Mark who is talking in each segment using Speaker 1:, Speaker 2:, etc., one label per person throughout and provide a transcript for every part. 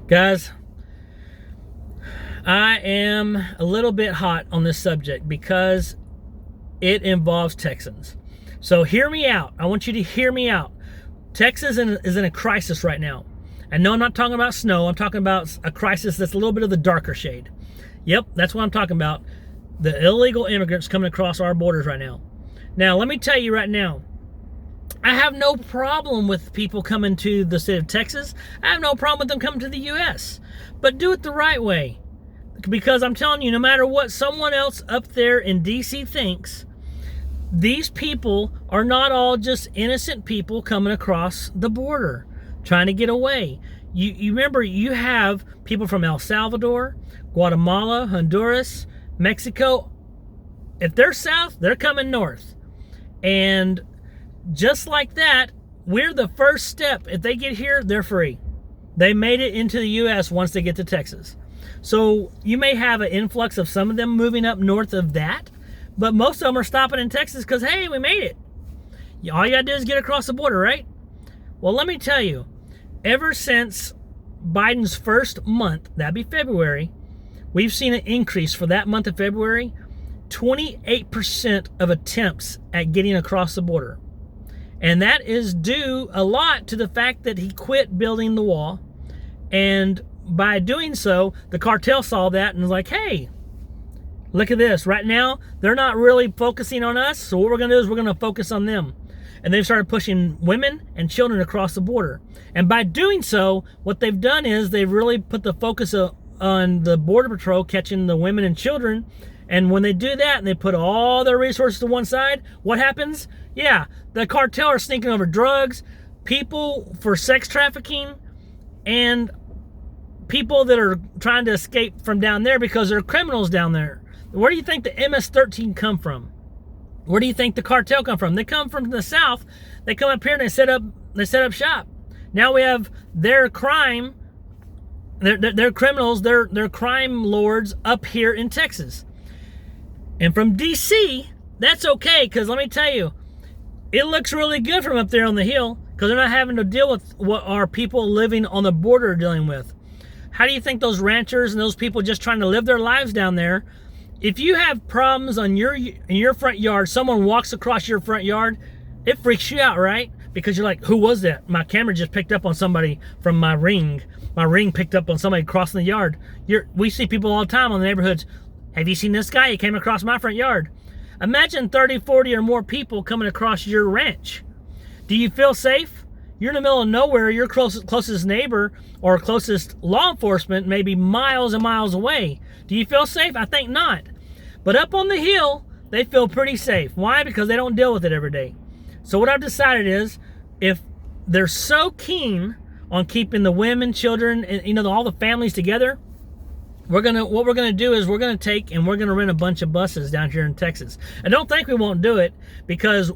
Speaker 1: Guys, I am a little bit hot on this subject because it involves Texans. So hear me out. I want you to hear me out. Texas is in a crisis right now. And no, I'm not talking about snow. I'm talking about a crisis that's a little bit of the darker shade. Yep, that's what I'm talking about. The illegal immigrants coming across our borders right now. Now, let me tell you right now, I have no problem with people coming to the state of Texas. I have no problem with them coming to the U.S. But do it the right way. Because I'm telling you, no matter what someone else up there in D.C. thinks, these people are not all just innocent people coming across the border, trying to get away. You remember, you have people from El Salvador, Guatemala, Honduras, Mexico. If they're south, they're coming north. And just like that, we're the first step. If they get here, they're free. They made it into the U.S. once they get to Texas. So you may have an influx of some of them moving up north of that, but most of them are stopping in Texas because, hey, we made it. All you got to do is get across the border, right? Well, let me tell you, ever since Biden's first month, that'd be February, we've seen an increase for that month of February, 28% of attempts at getting across the border. And that is due a lot to the fact that he quit building the wall. And by doing so, the cartel saw that and was like, hey, look at this. Right now, they're not really focusing on us. So what we're going to do is we're going to focus on them. And they've started pushing women and children across the border. And by doing so, what they've done is they've really put the focus on the Border Patrol catching the women and children. And when they do that and they put all their resources to one side, what happens? Yeah, the cartel are sneaking over drugs, people for sex trafficking, and people that are trying to escape from down there because there are criminals down there. Where do you think the MS-13 come from? Where do you think the cartel come from? They come from the south. They come up here and they set up shop. Now we have their crime, their criminals, their crime lords up here in Texas. And from D.C., that's okay, because let me tell you, it looks really good from up there on the hill because they're not having to deal with what our people living on the border are dealing with. How do you think those ranchers and those people just trying to live their lives down there, if you have problems in your front yard, someone walks across your front yard, it freaks you out, right? Because you're like, who was that? My camera just picked up on somebody from my ring. My ring picked up on somebody crossing the yard. We see people all the time on the neighborhoods. Have you seen this guy? He came across my front yard. Imagine 30, 40 or more people coming across your ranch. Do you feel safe? You're in the middle of nowhere. Your closest neighbor or closest law enforcement may be miles and miles away. Do you feel safe? I think not. But up on the hill, they feel pretty safe. Why? Because they don't deal with it every day. So what I've decided is, if they're so keen on keeping the women, children, and all the families together, what we're gonna do is we're gonna take and we're gonna rent a bunch of buses down here in Texas. I don't think we won't do it because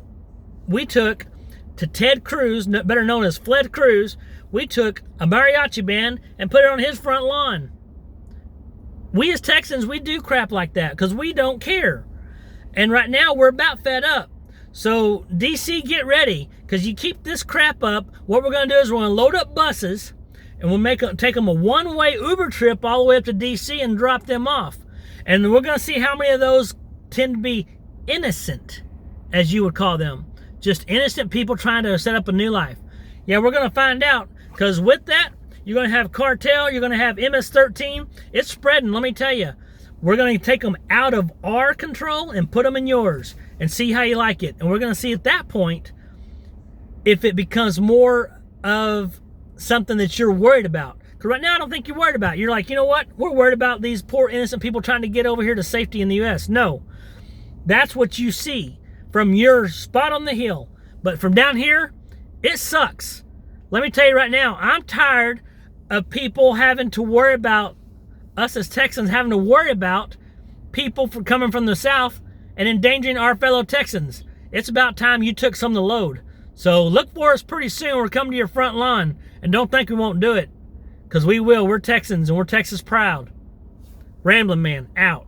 Speaker 1: we took to Ted Cruz, better known as Fled Cruz, we took a mariachi band and put it on his front lawn. We as Texans, we do crap like that because we don't care. And right now we're about fed up. So DC, get ready, because you keep this crap up, what we're gonna do is we're gonna load up buses and we'll take them a one-way Uber trip all the way up to D.C. and drop them off. And we're going to see how many of those tend to be innocent, as you would call them. Just innocent people trying to set up a new life. Yeah, we're going to find out, because with that, you're going to have cartel, you're going to have MS-13. It's spreading, let me tell you. We're going to take them out of our control and put them in yours and see how you like it. And we're going to see at that point if it becomes more of something that you're worried about. Because right now I don't think you're worried about it. You're like, you know what? We're worried about these poor innocent people trying to get over here to safety in the U.S. No. That's what you see from your spot on the hill. But from down here, it sucks. Let me tell you right now, I'm tired of people having to worry about, us as Texans having to worry about people coming from the south and endangering our fellow Texans. It's about time you took some of the load. So look for us pretty soon. We're coming to your front lawn. And don't think we won't do it. Because we will. We're Texans and we're Texas proud. Ramblin' Man, out.